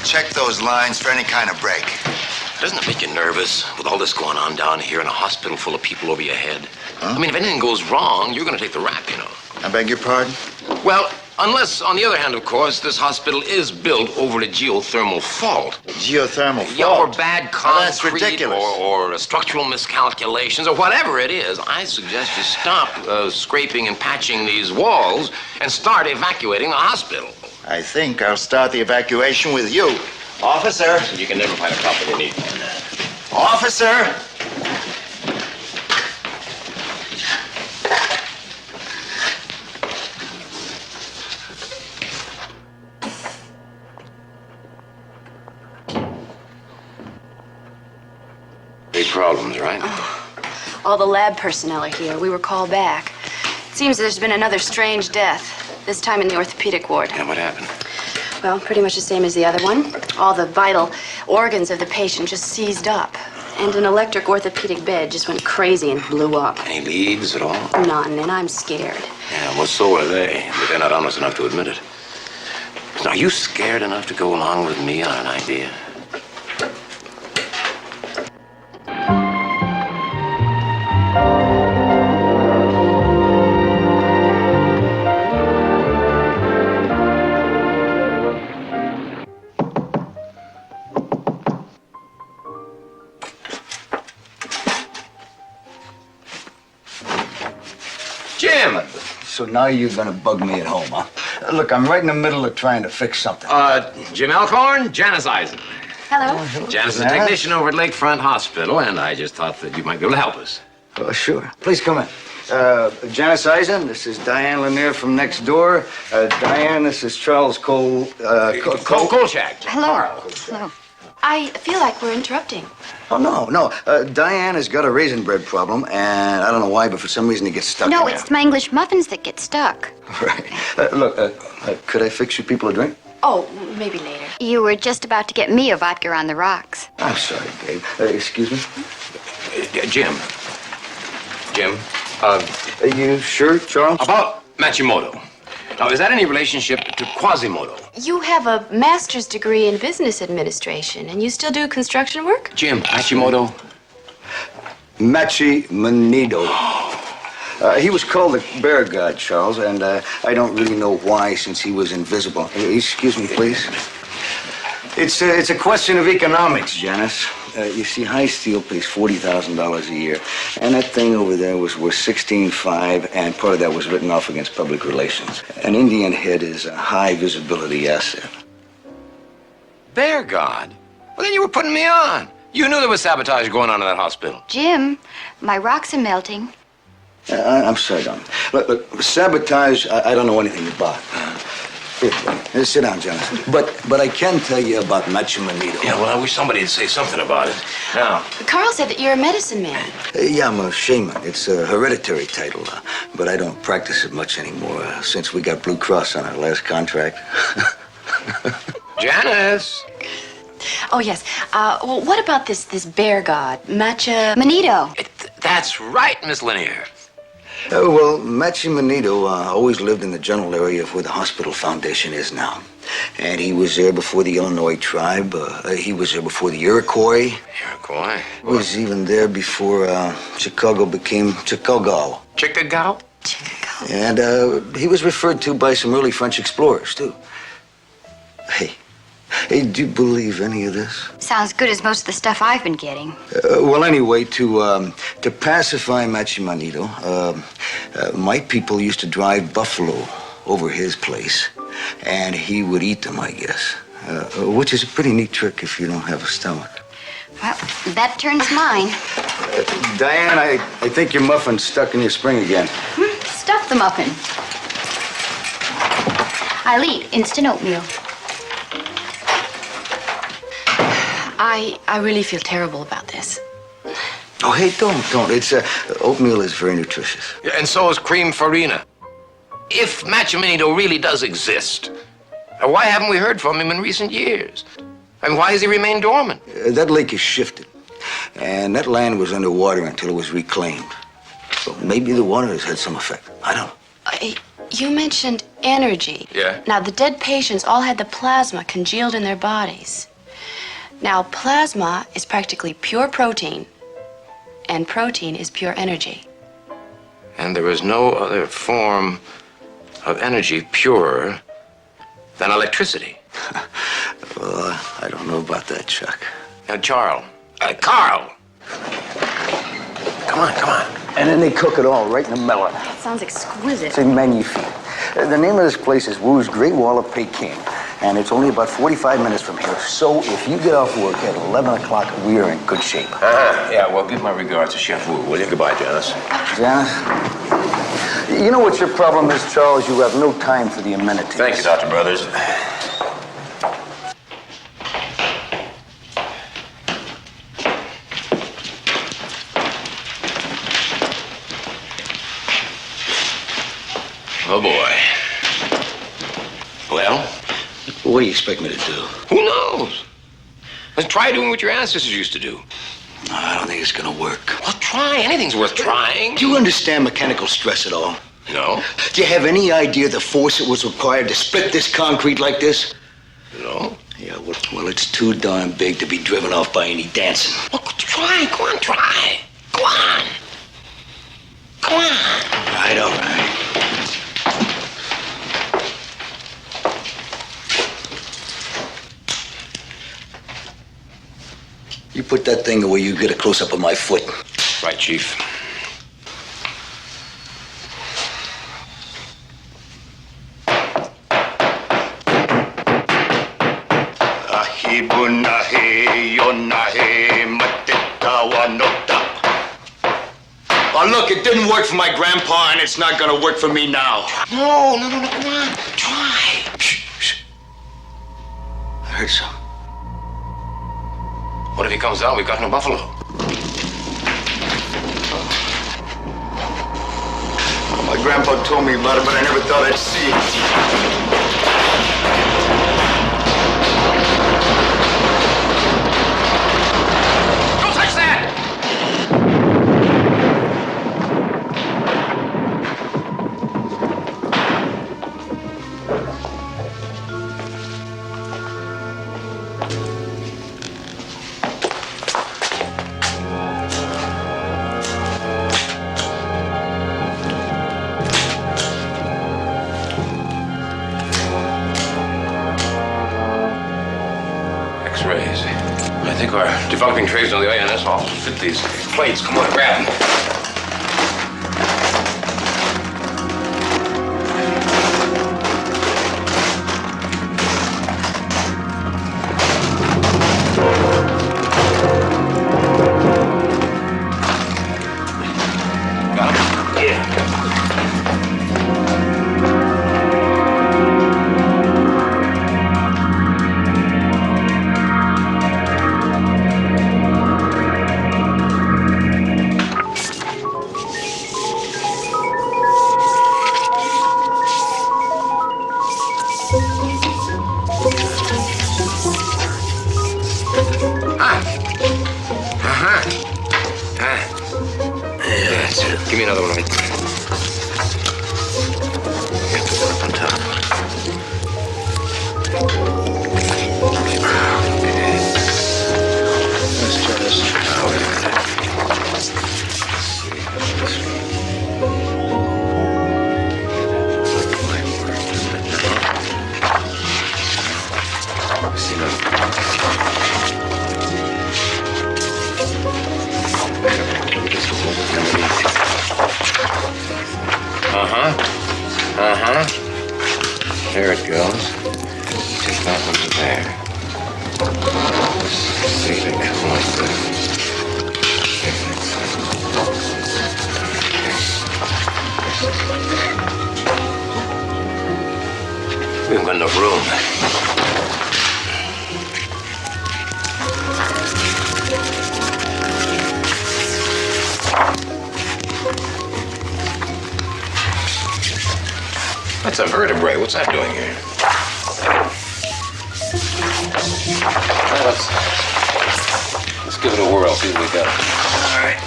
check those lines for any kind of break. Doesn't it make you nervous with all this going on down here in a hospital full of people over your head? Huh? I mean, if anything goes wrong, you're going to take the rap, you know. I beg your pardon? Well, unless, on the other hand, of course, this hospital is built over a geothermal fault. Geothermal fault? Yeah, or bad concrete, that's ridiculous. Or structural miscalculations, or whatever it is. I suggest you stop scraping and patching these walls and start evacuating the hospital. I think I'll start the evacuation with you. Officer. You can never find a cop that you need. Officer. Big problems, right? Oh, all the lab personnel are here. We were called back. It seems there's been another strange death, this time in the orthopedic ward. Yeah, what happened? Well, pretty much the same as the other one. All the vital organs of the patient just seized up. And an electric orthopedic bed just went crazy and blew up. Any leads at all? None, and I'm scared. Yeah, well, so are they. But they're not honest enough to admit it. Now, are you scared enough to go along with me on an idea? Jim! So now you're gonna bug me at home, huh? Look, I'm right in the middle of trying to fix something. Jim Elkhorn, Janice Eisen. Hello. Janice is a technician over at Lakefront Hospital, and I just thought that you might be able to help us. Oh, sure. Please come in. Janice Eisen, this is Diane Lanier from next door. Diane, this is Charles Kolchak. Hello. Hello. I feel like we're interrupting. Oh, no. Diane has got a raisin bread problem, and I don't know why, but for some reason it gets stuck No, in it's my English muffins that get stuck. Right. Look, could I fix you people a drink? Oh, maybe later. You were just about to get me a vodka on the rocks. I'm sorry, babe. Excuse me? Jim. Are you sure, Charles? About Matsumoto. Now, is that any relationship to Quasimodo? You have a master's degree in business administration, and you still do construction work? Jim, Matsumoto? Manito. He was called the bear god, Charles, and I don't really know why, since he was invisible. Excuse me, please. It's a question of economics, Janice. You see, High Steel pays $40,000 a year, and that thing over there was worth $16.5, and part of that was written off against public relations. An Indian head is a high visibility asset. Bear god? Well, then you were putting me on. You knew there was sabotage going on in that hospital. Jim, my rocks are melting. I'm sorry, darling. Look, sabotage, I don't know anything about. Here, sit down, Jonathan. But I can tell you about Matsumoto. Yeah, well, I wish somebody would say something about it. Now. Carl said that you're a medicine man. Yeah, I'm a shaman. It's a hereditary title, but I don't practice it much anymore since we got Blue Cross on our last contract. Janice! Oh, yes. Well, what about this bear god, Manito? That's right, Miss Lanier. Well, Matsumoto always lived in the general area of where the hospital foundation is now. And he was there before the Illinois tribe. He was there before the Iroquois. Iroquois? He was even there before Chicago became Chicago. Chicago? Chicago. And he was referred to by some early French explorers, too. Hey, do you believe any of this? Sounds good as most of the stuff I've been getting. Well, anyway, to pacify Matsumoto, my people used to drive buffalo over his place, and he would eat them, I guess, which is a pretty neat trick if you don't have a stomach. Well, that turns mine. Diane, I think your muffin's stuck in your spring again. Stuff the muffin. I'll eat instant oatmeal. I really feel terrible about this. Oh, hey, don't. It's oatmeal is very nutritious. Yeah, and so is cream farina. If Matsumoto really does exist, why haven't we heard from him in recent years? I mean, why has he remained dormant? That lake is shifted, and that land was underwater until it was reclaimed. So maybe the water has had some effect. I don't know. You mentioned energy. Yeah? Now, the dead patients all had the plasma congealed in their bodies. Now, plasma is practically pure protein, and protein is pure energy. And there is no other form of energy purer than electricity. Well, I don't know about that, Chuck. Now, Carl. Come on. And then they cook it all right in the melon. That sounds exquisite. C'est magnifique. The name of this place is Wu's Great Wall of Peking, and it's only about 45 minutes from here. So if you get off work at 11 o'clock, we are in good shape. Yeah, well, give my regards to Chef Wu, will you? Goodbye, Janice. Janice? You know what your problem is, Charles? You have no time for the amenities. Thank you, Dr. Brothers. Oh, boy. Well? What do you expect me to do? Who knows? Let's try doing what your ancestors used to do. No, I don't think it's gonna work. Well, try. Anything's worth trying. Do you understand mechanical stress at all? No. Do you have any idea the force that was required to split this concrete like this? No. Yeah, well, it's too darn big to be driven off by any dancing. Well, try. Go on, try. Go on. Come on. All right. You put that thing away, you get a close-up of my foot. Right, Chief. Oh, look, it didn't work for my grandpa, and it's not gonna work for me now. No, come on. Try. Shh. I heard some. What if he comes out? We've got no buffalo. My grandpa told me about it, but I never thought I'd see it. Don't touch that! X-rays. I think our developing trays on the INS all fit these plates. Come on, grab them. Got them? Yeah. That's it. Give me another one right there. Get the one up on top. Let's try this. There it goes. Take that one to there. See, they come like this. We haven't got enough room. That's a vertebrae. What's that doing here? Well, let's give it a whirl, see what we got. All right.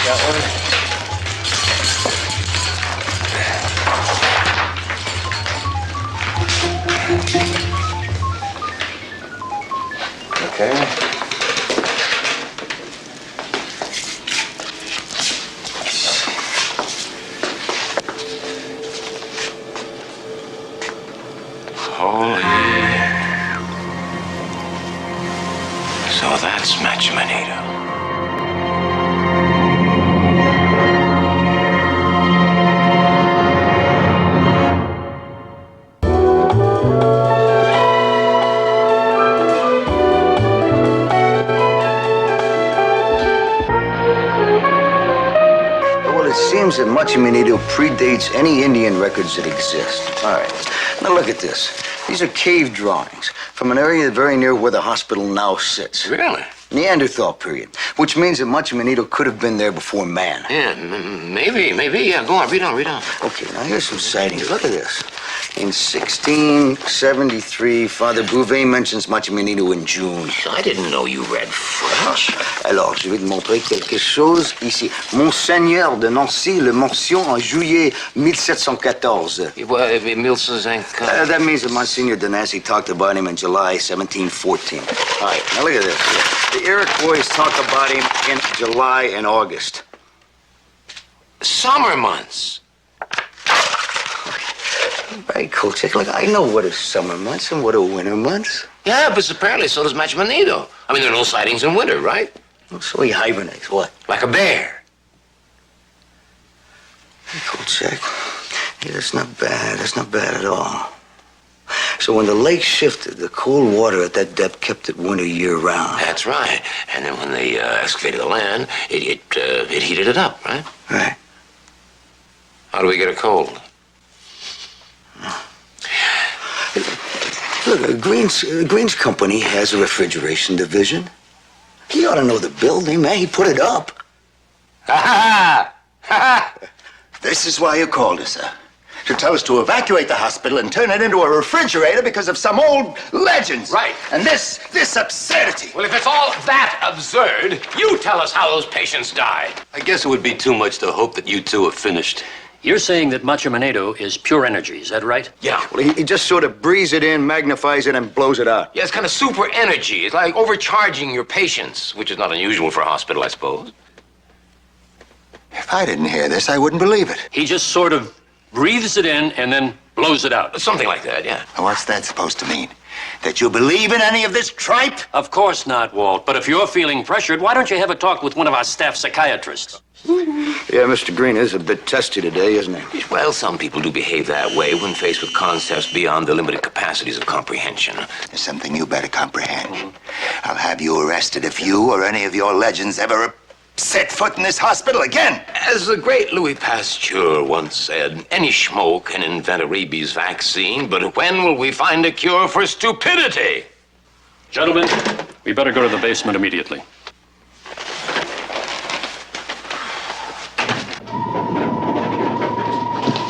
Got one? Okay. Oh, yeah. So that's Manito. Well, it seems that Manito predates any Indian records that exist. All right. Now look at this. These are cave drawings from an area very near where the hospital now sits. Really? Neanderthal period, which means that Manito could have been there before man. Yeah, maybe. Yeah, go on, read on. Okay, now here's some sightings. Look at this. In 1673, Father Bouvet mentions Manito in June. I didn't know you read French. Alors, je vais te montrer quelque chose ici. Monseigneur de Nancy le mentionne en juillet 1714. That means that Monsignor de Nancy talked about him in July 1714. All right, now look at this. The Iroquois talk about him in July and August. Summer months. Right, Kolchak, look, I know what are summer months and what are winter months. Yeah, but apparently so does Manito. I mean, there are no sightings in winter, right? So he hibernates, what? Like a bear. Hey, Kolchak, yeah, that's not bad. That's not bad at all. So when the lake shifted, the cold water at that depth kept it winter year-round. That's right. And then when they excavated the land, it heated it up, right? Right. How do we get a cold? Look, Green's company has a refrigeration division. He ought to know the building, man. He put it up. Ha ha! This is why you called us, sir. To tell us to evacuate the hospital and turn it into a refrigerator because of some old legends. Right. And this absurdity. Well, if it's all that absurd, you tell us how those patients died. I guess it would be too much to hope that you two have finished. You're saying that Manito is pure energy, is that right? Yeah. Well, he just sort of breathes it in, magnifies it, and blows it out. Yeah, it's kind of super energy. It's like overcharging your patients, which is not unusual for a hospital, I suppose. If I didn't hear this, I wouldn't believe it. He just sort of breathes it in and then blows it out. Something like that, yeah. What's that supposed to mean? That you believe in any of this tripe? Of course not, Walt. But if you're feeling pressured, why don't you have a talk with one of our staff psychiatrists? Yeah, Mr. Green is a bit testy today, isn't he? Well, some people do behave that way when faced with concepts beyond the limited capacities of comprehension. There's something you better comprehend. I'll have you arrested if you or any of your legends ever set foot in this hospital again. As the great Louis Pasteur once said, any schmo can invent a rabies vaccine, but when will we find a cure for stupidity? Gentlemen, we better go to the basement immediately.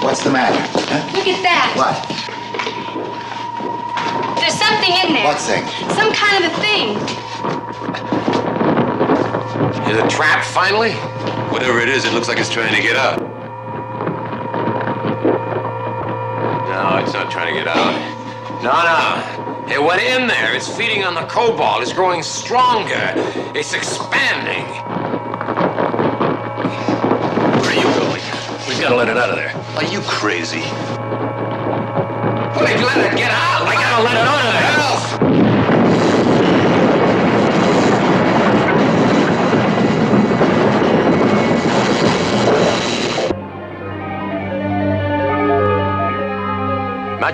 What's the matter? Huh? Look at that. What? There's something in there. What thing? Some kind of a thing. Is it trapped finally? Whatever it is, it looks like it's trying to get out. No, it's not trying to get out. No. It went in there. It's feeding on the cobalt. It's growing stronger. It's expanding. Where are you going? We've got to let it out of there. Are you crazy? Well, if you let it get out, I gotta let it out of there.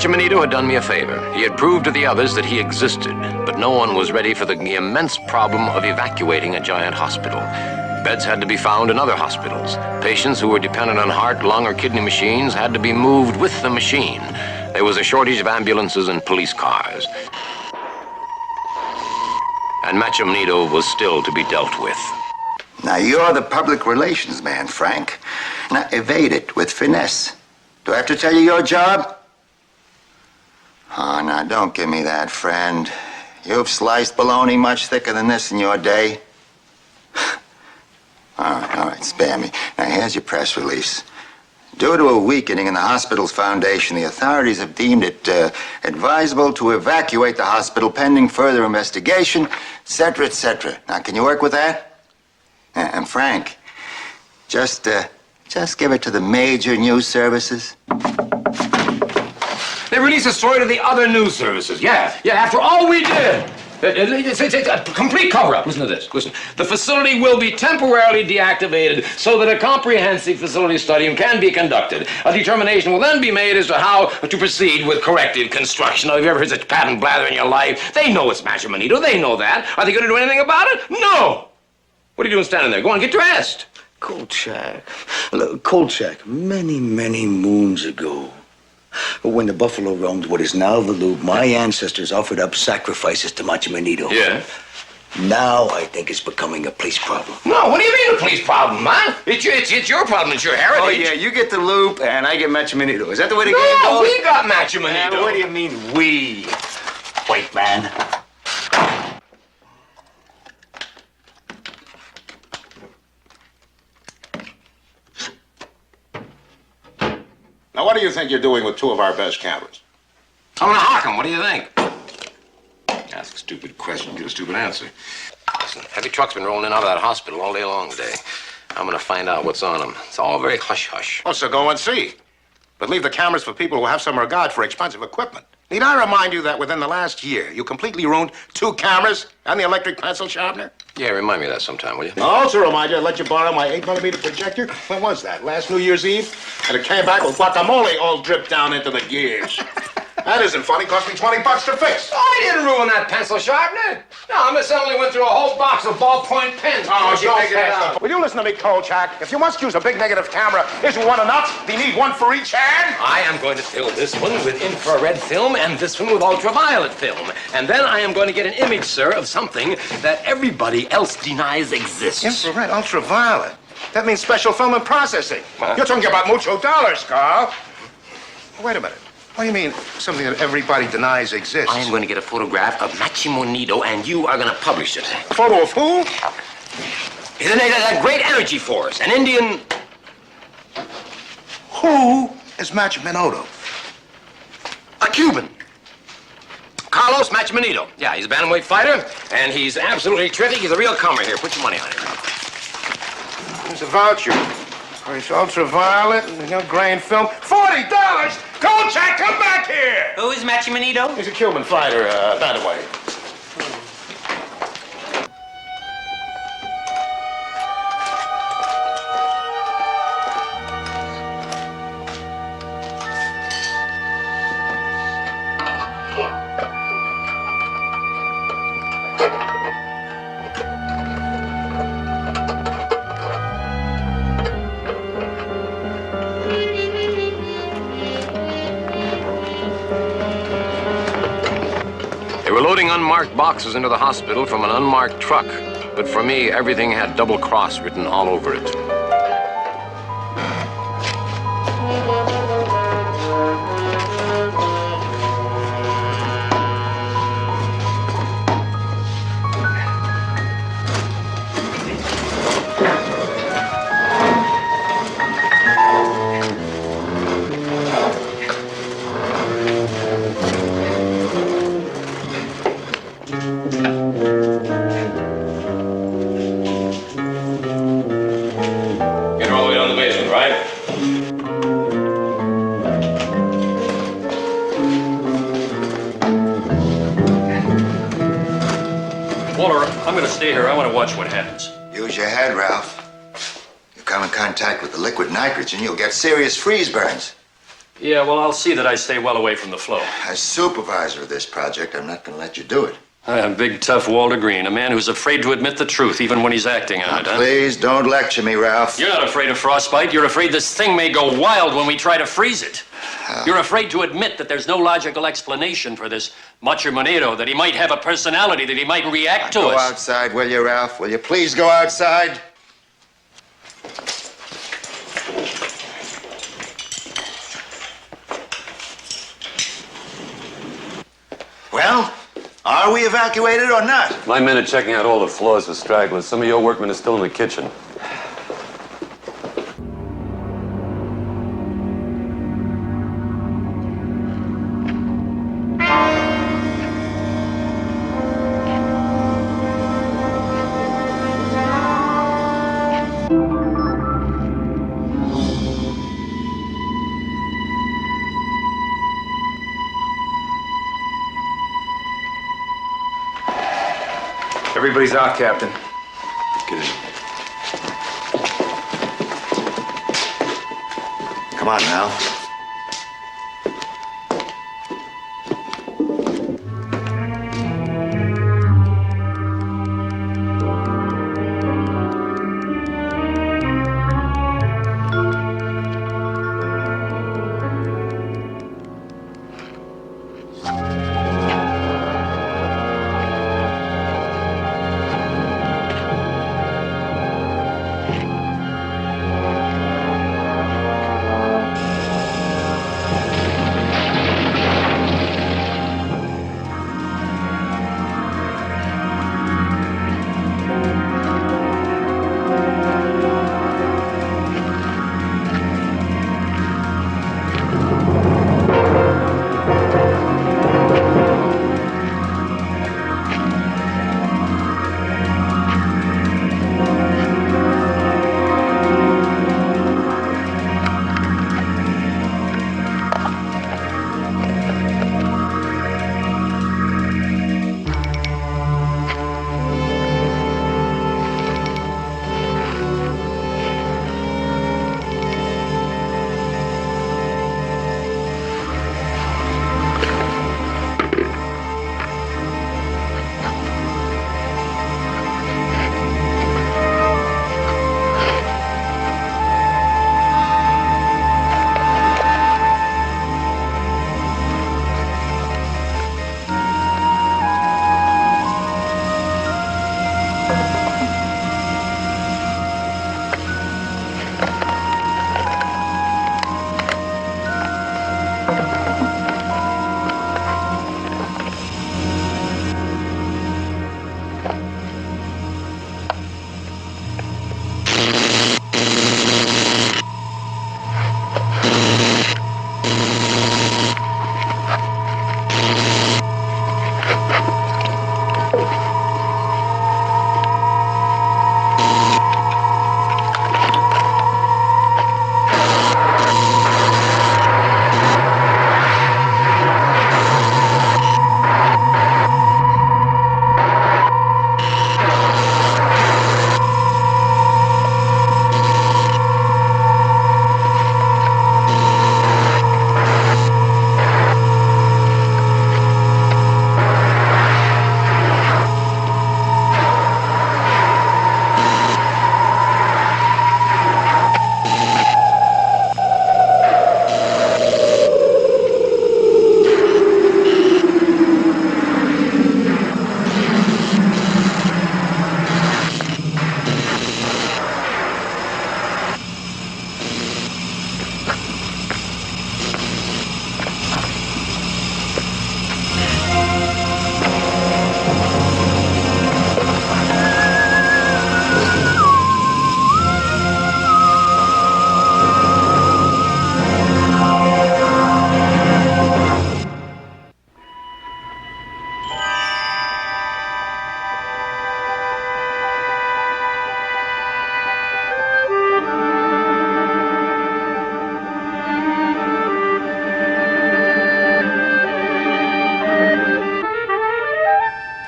Manito had done me a favor. He had proved to the others that he existed, but no one was ready for the immense problem of evacuating a giant hospital. Beds had to be found in other hospitals. Patients who were dependent on heart, lung, or kidney machines had to be moved with the machine. There was a shortage of ambulances and police cars. And Manito was still to be dealt with. Now, you're the public relations man, Frank. Now, evade it with finesse. Do I have to tell you your job? Oh, now, don't give me that, friend. You've sliced bologna much thicker than this in your day. All right, spare me. Now, here's your press release. Due to a weakening in the hospital's foundation, the authorities have deemed it advisable to evacuate the hospital pending further investigation, et cetera, et cetera. Now, can you work with that? And Frank, just give it to the major news services. They released a story to the other news services. Yeah, after all we did. It's a complete cover-up. Listen to this. Listen. The facility will be temporarily deactivated so that a comprehensive facility study can be conducted. A determination will then be made as to how to proceed with corrective construction. Have you ever heard such patent blather in your life? They know it's Macho Manito. They know that. Are they going to do anything about it? No. What are you doing standing there? Go on, get dressed. Kolchak. Look, Kolchak, many, many moons ago, when the buffalo roamed what is now the Loop, my ancestors offered up sacrifices to Macho Manito. Yeah? Now I think it's becoming a police problem. No, what do you mean a police problem, man? It's your problem. It's your heritage. Oh, yeah, you get the Loop and I get Macho Manito. Is that the way the game No, goes? we got Macho Manito. What do you mean, we? White man. Now, what do you think you're doing with two of our best cameras? I'm gonna hawk him. What do you think? Ask a stupid question, get a stupid answer. Listen, heavy truck's been rolling in and out of that hospital all day long today. I'm gonna find out what's on them. It's all very hush-hush. Oh, so go and see. But leave the cameras for people who have some regard for expensive equipment. Need I remind you that within the last year, you completely ruined two cameras and the electric pencil sharpener? Yeah, remind me of that sometime, will you? I'll also remind you, I let you borrow my 8mm projector. When was that? Last New Year's Eve? And it came back with guacamole all dripped down into the gears. That isn't funny. Cost me $20 to fix. Oh, I didn't ruin that pencil sharpener. No, Miss Emily went through a whole box of ballpoint pens. Oh, she don't figured it out. Will you listen to me, Kolchak? If you must use a big negative camera, isn't one enough? Do you need one for each hand? I am going to fill this one with infrared film and this one with ultraviolet film. And then I am going to get an image, sir, of something that everybody else denies exists. Infrared, ultraviolet. That means special film and processing. You're talking about mucho dollars, Carl. Wait a minute. What do you mean, something that everybody denies exists? I am going to get a photograph of Macho Manito, and you are going to publish it. Photo of who? He's a great energy force, an Indian... Who is Macho Manito? A Cuban. Carlos Macho Manito. Yeah, he's a bantamweight fighter, and he's absolutely terrific. He's a real comer here. Put your money on it. Here's a voucher. For his ultraviolet and grain film. $40! Kolchak, come back here! Who is Macho Manito? He's a Cuban fighter, bantamweight. They were loading unmarked boxes into the hospital from an unmarked truck. But for me, everything had double cross written all over it. Get all the way down to the basement, right? Walter, I'm going to stay here. I want to watch what happens. Use your head, Ralph. You come in contact with the liquid nitrogen, you'll get serious freeze burns. Yeah, well, I'll see that I stay well away from the flow. As supervisor of this project, I'm not going to let you do it. Big, tough Walter Green, a man who's afraid to admit the truth even when he's acting on it, huh? Please don't lecture me, Ralph. You're not afraid of frostbite. You're afraid this thing may go wild when we try to freeze it. You're afraid to admit that there's no logical explanation for this Macho Manito, that he might have a personality, that he might react to Go us. outside, will you, Ralph? Will you please go outside? Well, are we evacuated or not? My men are checking out all the floors for stragglers. Some of your workmen are still in the kitchen. Everybody's out, Captain. Good. Come on now.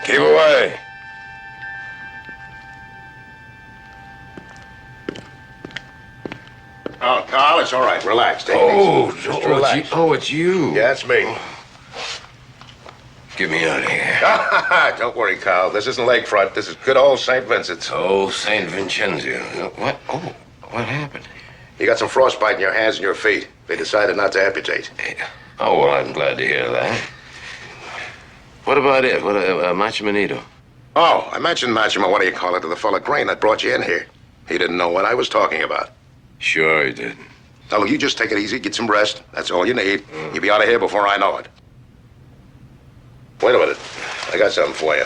Keep away. Oh, Carl, it's all right. Relax. Take it Oh, easy. Just relax. it's you. Yeah, it's me. Get me out of here. Don't worry, Carl. This isn't Lakefront. This is good old St. Vincent's. Oh, St. Vincenzo. What? Oh, what happened? You got some frostbite in your hands and your feet. They decided not to amputate. Oh, well, I'm glad to hear that. What about it? What, Macho Manito? Oh, I mentioned Machimo, what do you call it, to the fella Crane that brought you in here. He didn't know what I was talking about. Sure he didn't. Now, look, you just take it easy, get some rest. That's all you need. You'll be out of here before I know it. Wait a minute. I got something for you.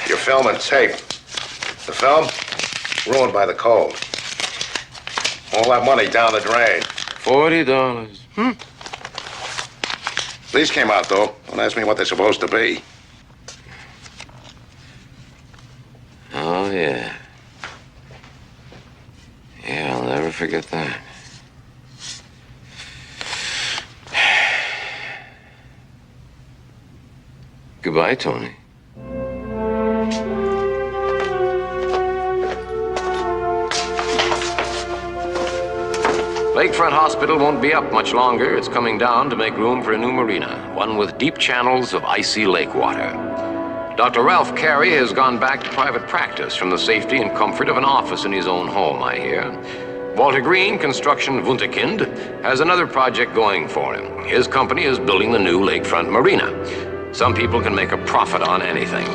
Your film and tape. The film? Ruined by the cold. All that money down the drain. $40. These came out, though. Don't ask me what they're supposed to be. Oh, yeah. Yeah, I'll never forget that. Goodbye, Tony. Lakefront Hospital won't be up much longer. It's coming down to make room for a new marina, one with deep channels of icy lake water. Dr. Ralph Carey has gone back to private practice from the safety and comfort of an office in his own home, I hear. Walter Green, Construction Wunderkind, has another project going for him. His company is building the new lakefront marina. Some people can make a profit on anything.